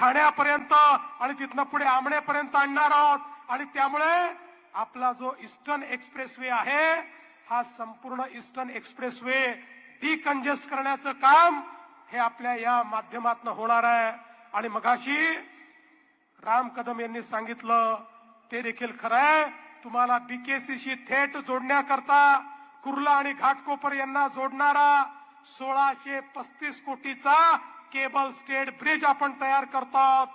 ठाण्यापर्यंत आणि तिथनं पुढे आमणेपर्यंत आणणार आहोत। आणि त्यामुळे आपला जो ईस्टर्न एक्सप्रेसवे आहे हा संपूर्ण ईस्टर्न एक्सप्रेसवे डिकंजेस्ट करण्याचं काम हे आपल्या या माध्यमातून होणार आहे। आणि मगाशी राम कदम यांनी सांगितलं ते देखील खरं आहे। तुम्हाला बीकेसीशी थेट जोडण्याकरता कुर्ला आणि घाटकोपर यांना जोडणारा 1635 कोटीचा केबल स्टेट ब्रिज आपण तयार करतो।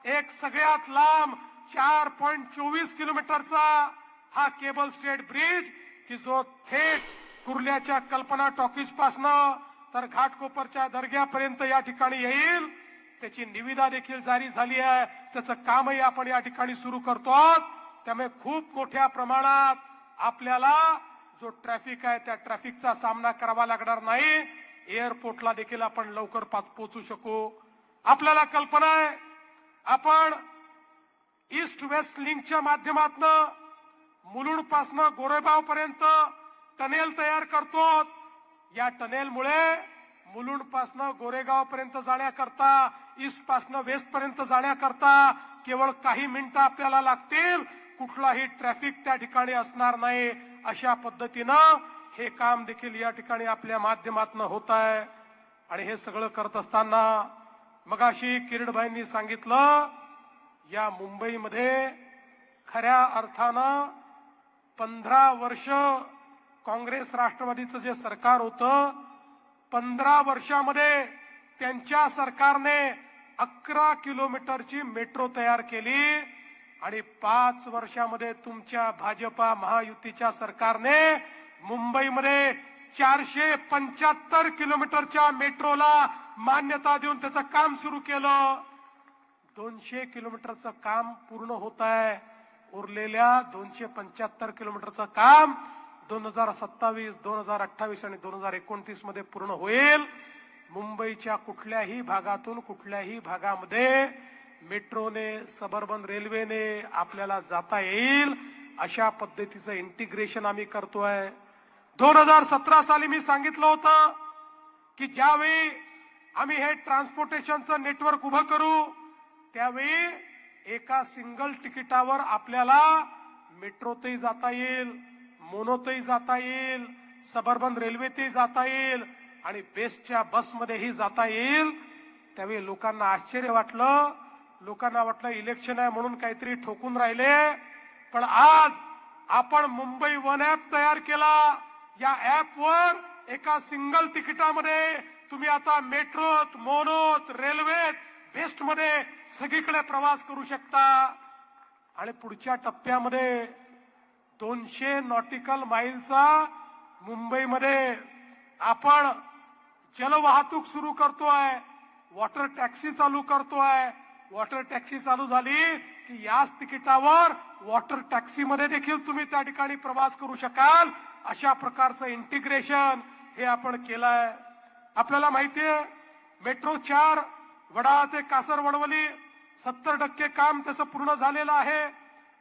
एक सगळ्यात लांब 4.24 किलोमीटरचा हा केबल स्टेट ब्रिज की जो थेट कुर्ल्याच्या कल्पना टॉकीज पासनं तर घाटकोपरच्या दर्ग्यापर्यंत या ठिकाणी येईल। त्याची निविदा देखील जारी झाली आहे, त्याचं कामही आपण या ठिकाणी सुरू करतो। त्यामुळे खूप मोठ्या प्रमाणात आपल्याला जो ट्रॅफिक आहे त्या ट्रॅफिकचा सामना करावा लागणार नाही। एअरपोर्टला देखील आपण लवकर पोहोचू शकू। आपल्याला कल्पना आहे आपण ईस्ट वेस्ट लिंकच्या माध्यमातून मुलुंड पासनं गोरेगाव पर्यंत टनेल तयार करतो। या टनेलमुळे मुलुंड पासनं गोरेगाव पर्यंत जाण्याकरता ईस्ट पासनं वेस्ट पर्यंत जाण्याकरता केवळ काही मिनिटं आपल्याला लागतील। कुठलाही ट्रॅफिक त्या ठिकाणी असणार नाही। अशा पद्धतीनं हे काम देखील या ठिकाणी आपल्या माध्यमातून होत आहे। आणि हे सगळं करत असताना मगाशी किरीटभाईंनी सांगितलं या मुंबईमध्ये खऱ्या अर्थानं 15 वर्ष काँग्रेस राष्ट्रवादीचं जे सरकार होतं 15 वर्षामध्ये त्यांच्या सरकारने 11 किलोमीटरची मेट्रो तयार केली आणि 5 वर्षामध्ये तुमच्या भाजपा महायुतीच्या सरकारने मुंबईमध्ये 475 किलोमीटरच्या मेट्रोला मान्यता देऊन त्याचं काम सुरू केलं। 200 किलोमीटरचं काम पूर्ण होत आहे। उरलेल्या 275 किलोमीटरचं काम 2027, 2028 आणि 2029 मध्ये पूर्ण होईल। मुंबईच्या कुठल्याही भागातून कुठल्याही भागामध्ये मेट्रोने सबर्बन रेल्वेने आपल्याला जाता येईल अशा पद्धतीचं इंटिग्रेशन आम्ही करतोय। 2017 साली मी सांगितलं होतं की ज्यावेळी आम्ही हे ट्रान्सपोर्टेशनचं नेटवर्क उभं करू त्यावेळी एका सिंगल तिकिटावर आपल्याला मेट्रोतही जाता येईल, मोनोतही जाता येईल, सबर्बन रेल्वेतही जाता येईल आणि बेस्टच्या बसमध्येही जाता येईल। त्यावेळी लोकांना आश्चर्य वाटलं, लोकांना वाटलं इलेक्शन आहे म्हणून काहीतरी ठोकून राहिले। पण आज आपण मुंबई वन ऍप तयार केला। या ऍपवर एका सिंगल तिकिटामध्ये तुम्ही आता मेट्रोत, मोनोत, रेल्वेत, बेस्टमध्ये सगळीकडे प्रवास करू शकता। आणि पुढच्या टप्प्यामध्ये 200 नॉटिकल माईलचा मुंबईमध्ये आपण जलवाहतूक सुरू करतोय, वॉटर टॅक्सी चालू करतोय। वॉटर टॅक्सी चालू झाली की याच तिकिटावर वॉटर टॅक्सीमध्ये देखील तुम्ही त्या ठिकाणी प्रवास करू शकाल। अशा प्रकारचं इंटिग्रेशन हे आपण केलंय। आपल्याला माहितीये मेट्रो 4 वडाळा ते कासरवडवली 70% काम त्याचं पूर्ण झालेलं आहे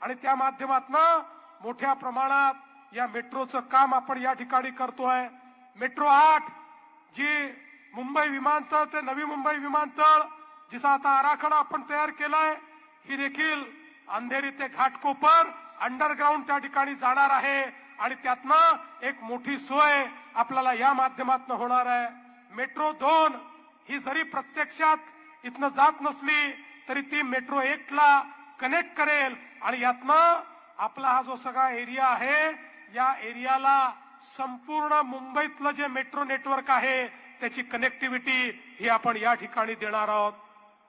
आणि त्या माध्यमातून मोठ्या प्रमाणात या मेट्रोचं काम आपण या ठिकाणी करतोय। मेट्रो 8 जी मुंबई विमानतळ ते नवी मुंबई विमानतळ जिचा आता आराखडा आपण तयार केलाय ही देखील अंधेरी ते घाटकोपर अंडरग्राउंड त्या ठिकाणी जाणार आहे आणि त्यातनं एक मोठी सोय आपल्याला या माध्यमातून होणार आहे। मेट्रो 2 ही जरी प्रत्यक्षात इथनं जात नसली तरी ती मेट्रो 1 ला कनेक्ट करेल आणि यातनं आपला हा जो सगळा एरिया आहे या एरियाला संपूर्ण मुंबईतलं जे मेट्रो नेटवर्क आहे त्याची कनेक्टिव्हिटी ही आपण या ठिकाणी देणार आहोत।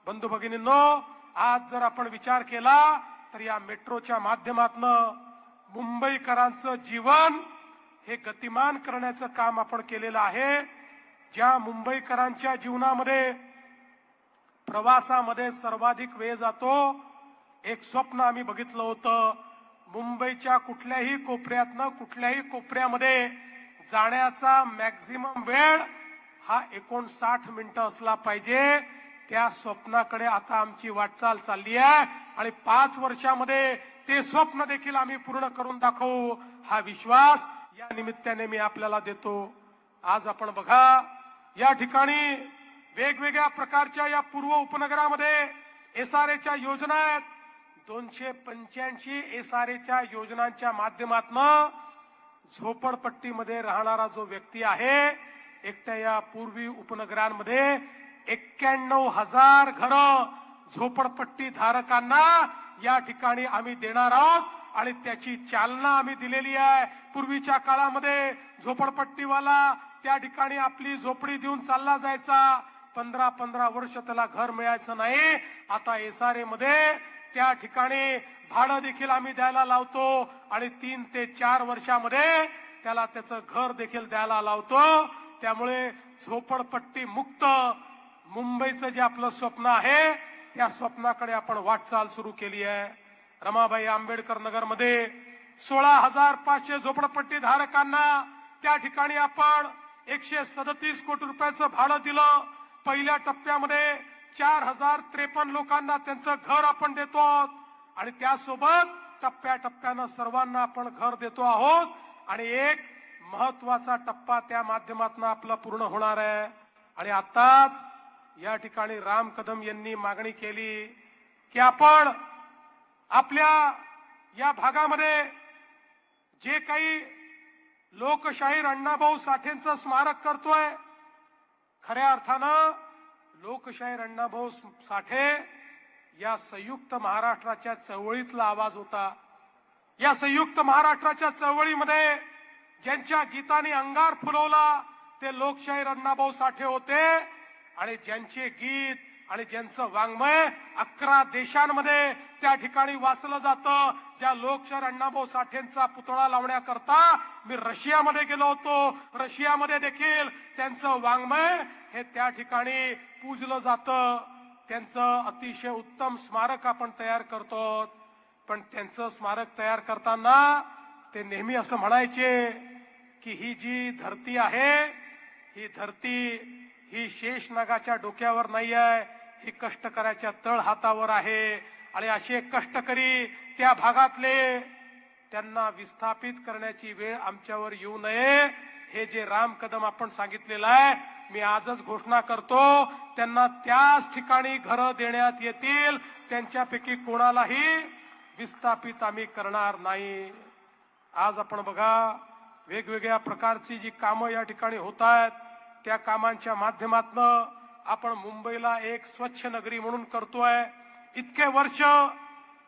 बंधू भगिनींनो, आज जर आपण विचार केला तर या मेट्रोच्या माध्यमातून मुंबईकरांचं जीवन हे गतिमान करण्याचं काम आपण केलेलं आहे। ज्या मुंबईकरांच्या जीवनामध्ये प्रवासामध्ये सर्वाधिक वेळ जातो, एक स्वप्न आम्ही बघितलं होतं, मुंबईच्या कुठल्याही कोपऱ्यातनं कुठल्याही कोपऱ्यामध्ये जाण्याचा मॅक्झिमम वेळ हा 59 मिनिटं असला पाहिजे। त्या स्वप्नाकडे आता आमची वाटचाल चालली आहे आणि 5 वर्षामध्ये ते स्वप्न देखील आम्ही पूर्ण करून दाखवू हा विश्वास या निमित्ताने मी आपल्याला देतो। आज आपण बघा या ठिकाणी वेगवेगळ्या प्रकारच्या या पूर्व उपनगरामध्ये एसआरएच्या योजना आहेत. 285 एसआरएच्या योजनांच्या माध्यमातून झोपडपट्टीमध्ये राहणारा जो व्यक्ती आहे, एकट्या या पूर्वी उपनगरांमध्ये 91,000 घरं झोपडपट्टी धारकांना या ठिकाणी आम्ही देणार आहोत आणि त्याची चालना आम्ही दिलेली आहे. पूर्वीच्या काळामध्ये झोपडपट्टीवाला त्या ठिकाणी आपली झोपडी देऊन चालला जायचा, 15-15 वर्ष त्याला घर मिळायचं नाही. आता एसआरए मध्ये त्या ठिकाणी भाडं देखील आम्ही द्यायला लावतो आणि 3 ते 4 वर्षामध्ये त्याला त्याचं घर देखील द्यायला लावतो. त्यामुळे झोपडपट्टी मुक्त मुंबईचं जे आपलं स्वप्न आहे त्या स्वप्नाकडे आपण वाटचाल सुरू केली आहे. रमाबाई आंबेडकर नगरमध्ये 16,500 झोपडपट्टी धारकांना त्या ठिकाणी आपण 137 कोटी रुपयाचं भाडं दिलं. पहिल्या टप्प्यामध्ये 4,053 लोकांना त्यांचं घर आपण देतो आहोत आणि त्यासोबत टप्प्याटप्प्यानं सर्वांना आपण घर देतो आहोत. आणि एक महत्वाचा टप्पा त्या माध्यमातून आपला पूर्ण होणार आहे. आणि आताच या ठिकाणी राम कदम यांनी मागणी केली की आपण आपल्या या भागामध्ये जे काही लोकशाहीर अण्णाभाऊ साठेंचं स्मारक करतोय, खऱ्या अर्थानं लोकशाहीर अण्णाभाऊ साठे या संयुक्त महाराष्ट्राच्या चळवळीतला आवाज होता. या संयुक्त महाराष्ट्राच्या चळवळीमध्ये ज्यांच्या गीताने अंगार फुलवला ते लोकशाहीर अण्णाभाऊ साठे होते आणि ज्यांचे गीत आणि ज्यांचं वाङ्मय 11 देशांमध्ये त्या ठिकाणी वाचलं जातं. ज्या लोकशाहीर अण्णाभाऊ साठेंचा पुतळा लावण्याकरता मी रशियामध्ये गेलो होतो. रशियामध्ये देखील त्यांचं वाङ्मय हे त्या ठिकाणी पूजलं जातं. त्यांचं अतिशय उत्तम स्मारक आपण तयार करतो. पण त्यांचं स्मारक तयार करताना ते नेहमी असं म्हणायचे की ही जी धरती आहे, ही धरती ही शेषनागाच्या डोक्यावर नाही आहे, ही कष्टकऱ्याच्या तळ हातावर आहे. आणि असे कष्टकरी त्या भागातले, त्यांना विस्थापित करण्याची वेळ आमच्यावर येऊ नये. हे जे राम कदम आपण सांगितलेलं आहे, मी आजच घोषणा करतो, त्यांना त्याच ठिकाणी घरं देण्यात येतील. त्यांच्यापैकी कोणालाही विस्थापित आम्ही करणार नाही. आज आपण बघा, वेगवेगळ्या प्रकारची जी कामं या ठिकाणी होत आहेत, त्या कामांच्या माध्यमातून आपण मुंबईला एक स्वच्छ नगरी म्हणून करतोय. इतके वर्ष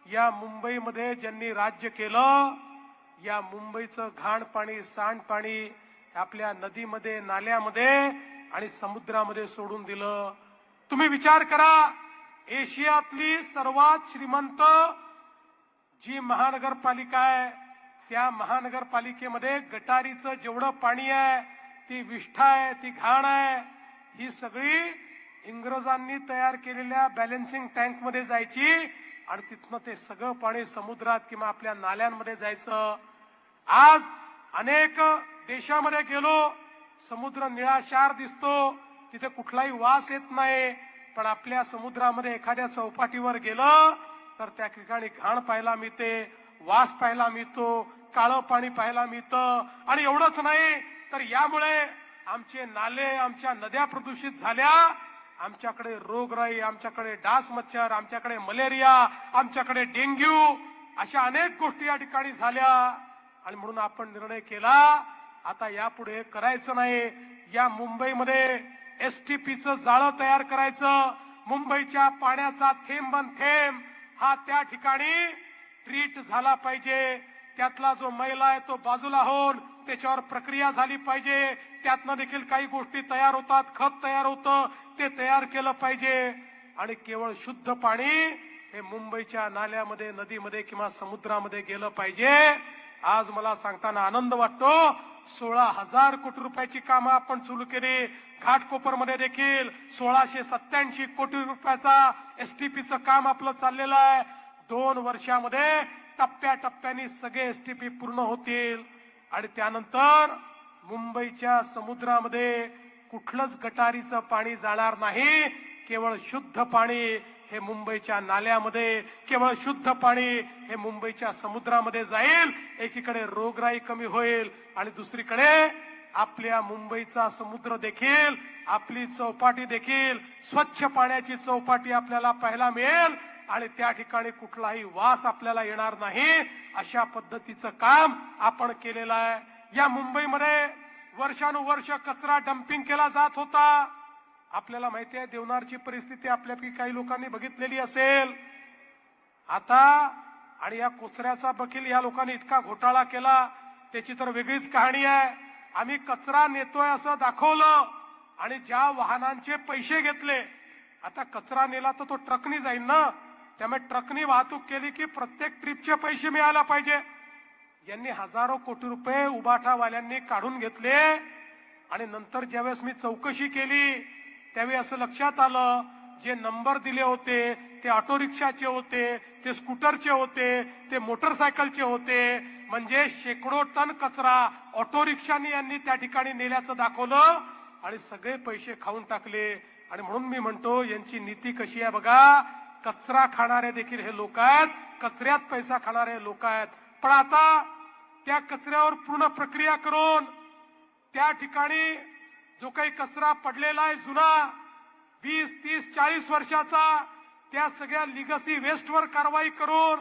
या मुंबईमध्ये ज्यांनी राज्य केलं, या मुंबईचं घाण पाणी, सांडपाणी आपल्या नदीमध्ये, नाल्यामध्ये आणि समुद्रामध्ये सोडून दिलं. तुम्ही विचार करा, एशियातली सर्वात श्रीमंत जी महानगरपालिका आहे, त्या महानगरपालिकेमध्ये गटारीचं जेवढं पाणी आहे, ती विष्ठा आहे, ती घाण आहे, ही सगळी इंग्रजांनी तयार केलेल्या बॅलन्सिंग टँक मध्ये जायची आणि तिथनं ते सगळं पाणी समुद्रात किंवा आपल्या नाल्यांमध्ये जायचं. आज अनेक देशामध्ये गेलो, समुद्र निळाशार दिसतो, तिथे कुठलाही वास येत नाही. पण आपल्या समुद्रामध्ये एखाद्या चौपाटीवर गेलं तर त्या ठिकाणी घाण पाहायला मिळते, वास पाहायला मिळतो, काळं पाणी पाहायला मिळतं. आणि एवढंच नाही तर यामुळे आमचे नाले, आमच्या नद्या प्रदूषित झाल्या. आमच्याकडे रोगराई, आमच्याकडे डास मच्छर, आमच्याकडे मलेरिया, आमच्याकडे डेंग्यू, अशा अनेक गोष्टी या ठिकाणी झाल्या. आणि म्हणून आपण निर्णय केला, आता यापुढे करायचं नाही. या मुंबईमध्ये एसटीपीचं जाळं तयार करायचं. मुंबईच्या पाण्याचा थेंब थेंब हा त्या ठिकाणी ट्रीट झाला पाहिजे. त्यातला जो मैला आहे तो बाजूला होऊन त्याच्यावर प्रक्रिया झाली पाहिजे. त्यातनं देखील काही गोष्टी तयार होतात, खत तयार होतं, ते तयार केलं पाहिजे. आणि केवळ शुद्ध पाणी हे मुंबईच्या नाल्यामध्ये, नदीमध्ये किंवा समुद्रामध्ये गेलं पाहिजे. आज मला सांगताना आनंद वाटतो, 16,000 कोटी रुपयाची कामं आपण सुरू केली. घाटकोपरमध्ये देखील 1,687 कोटी रुपयाचा एसटीपीचं काम आपलं चाललेलं आहे. 2 वर्षामध्ये टप्प्याटप्प्याने सगळे एसटीपी पूर्ण होतील. आणि त्यानंतर मुंबईच्या समुद्रामध्ये कुठलंच गटारीचं पाणी जाणार नाही. केवळ शुद्ध पाणी हे मुंबईच्या नाल्यामध्ये, केवळ शुद्ध पाणी हे मुंबईच्या समुद्रामध्ये जाईल. एकीकडे रोगराई कमी होईल आणि दुसरीकडे आपल्या मुंबईचा समुद्र देखील, आपली चौपाटी देखील स्वच्छ पाण्याची चौपाटी आपल्याला पाहायला मिळेल आणि त्या ठिकाणी कुठलाही वास आपल्याला येणार नाही, अशा पद्धतीचं काम आपण केलेलं आहे. या मुंबईमध्ये वर्षानुवर्ष कचरा डम्पिंग केला जात होता. आपल्याला माहिती आहे देवनारची परिस्थिती आपल्यापैकी काही लोकांनी बघितलेली असेल. आता आणि या कचऱ्याचा देखील या लोकांनी इतका घोटाळा केला, त्याची तर वेगळीच कहाणी आहे. आम्ही कचरा नेतोय असं दाखवलं आणि ज्या वाहनांचे पैसे घेतले, आता कचरा नेला तर तो ट्रकनी जाईल ना, त्यामुळे ट्रकनी वाहतूक केली की प्रत्येक ट्रिपचे पैसे मिळायला पाहिजे. यांनी हजारो कोटी रुपये उबाठावाल्यांनी काढून घेतले आणि नंतर ज्यावेळेस मी चौकशी केली त्यावेळी असं लक्षात आलं, जे नंबर दिले होते ते ऑटो रिक्षाचे होते, ते स्कूटरचे होते, ते मोटरसायकलचे होते. म्हणजे शेकडो टन कचरा ऑटो रिक्षाने यांनी त्या ठिकाणी नेल्याचं दाखवलं आणि सगळे पैसे खाऊन टाकले. आणि म्हणून मी म्हणतो यांची नीती कशी आहे बघा. कचरा खाणारे देखील हे लोक आहेत, कचऱ्यात पैसा खाणारे लोक आहेत. पण आता त्या कचऱ्यावर पूर्ण प्रक्रिया करून त्या ठिकाणी जो काही कचरा पडलेला आहे जुना 20, 30, 40 वर्षाचा, त्या सगळ्या लिगसी वेस्टवर कारवाई करून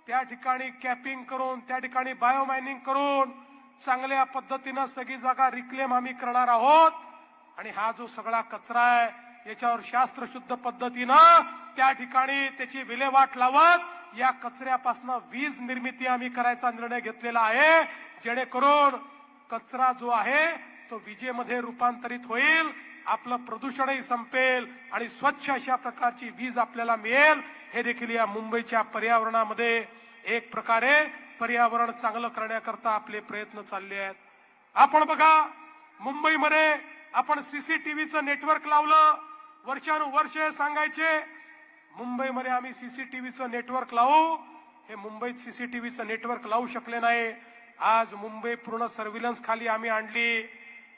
त्या ठिकाणी कॅपिंग करून त्या ठिकाणी बायोमायनिंग करून चांगल्या पद्धतीनं सगळी जागा रिक्लेम आम्ही करणार आहोत. आणि हा जो सगळा कचरा आहे याच्यावर शास्त्रशुद्ध पद्धतीनं त्या ठिकाणी त्याची विल्हेवाट लावत या कचऱ्यापासून वीज निर्मिती आम्ही करायचा निर्णय घेतलेला आहे, जेणेकरून कचरा जो आहे तो विजेमध्ये रूपांतरित होईल, आपलं प्रदूषणही संपेल आणि स्वच्छ अशा प्रकारची वीज आपल्याला मिळेल. हे देखील या मुंबईच्या पर्यावरणामध्ये एक प्रकारे पर्यावरण चांगलं करण्याकरता आपले प्रयत्न चालले आहेत. आपण बघा मुंबईमध्ये आपण सीसीटीव्हीचं नेटवर्क लावलं. वर्षानुवर्ष सांगायचे मुंबईमध्ये आम्ही सीसीटीव्हीचं नेटवर्क लावू, हे मुंबईत सीसीटीव्हीचं नेटवर्क लावू शकले नाही. आज मुंबई पूर्ण सर्व्हिलन्स खाली आम्ही आणली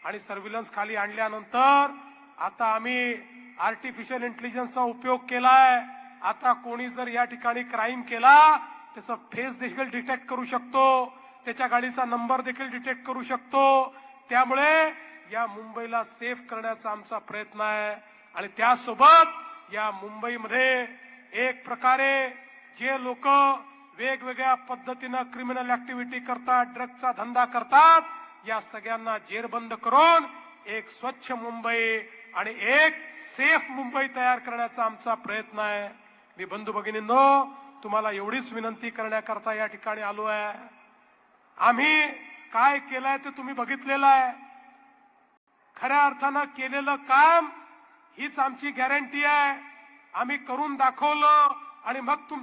आणि सर्व्हिलन्स खाली आणल्यानंतर आता आम्ही आर्टिफिशियल इंटेलिजन्सचा उपयोग केलाय. आता कोणी जर या ठिकाणी क्राईम केला त्याचा फेस देखील डिटेक्ट करू शकतो, त्याच्या गाडीचा नंबर देखील डिटेक्ट करू शकतो. त्यामुळे या मुंबईला सेफ करण्याचा आमचा प्रयत्न आहे. आणि त्यासोबत या मुंबईमध्ये एक प्रकारे जे लोक वेगवेगळ्या पद्धतीनं क्रिमिनल ऍक्टिव्हिटी करतात, ड्रग्जचा धंदा करतात, या सगळ्यांना जेरबंद करून एक स्वच्छ मुंबई आणि एक सेफ मुंबई तयार करण्याचा आमचा प्रयत्न आहे. मी बंधू भगिनींनो तुम्हाला एवढीच विनंती करण्याकरता या ठिकाणी आलो आहे. आम्ही काय केलंय ते तुम्ही बघितलेलं आहे. खऱ्या अर्थानं केलेलं काम हीच आमची गॅरंटी आहे. आम्ही करून दाखवलं आणि मग तुमच्या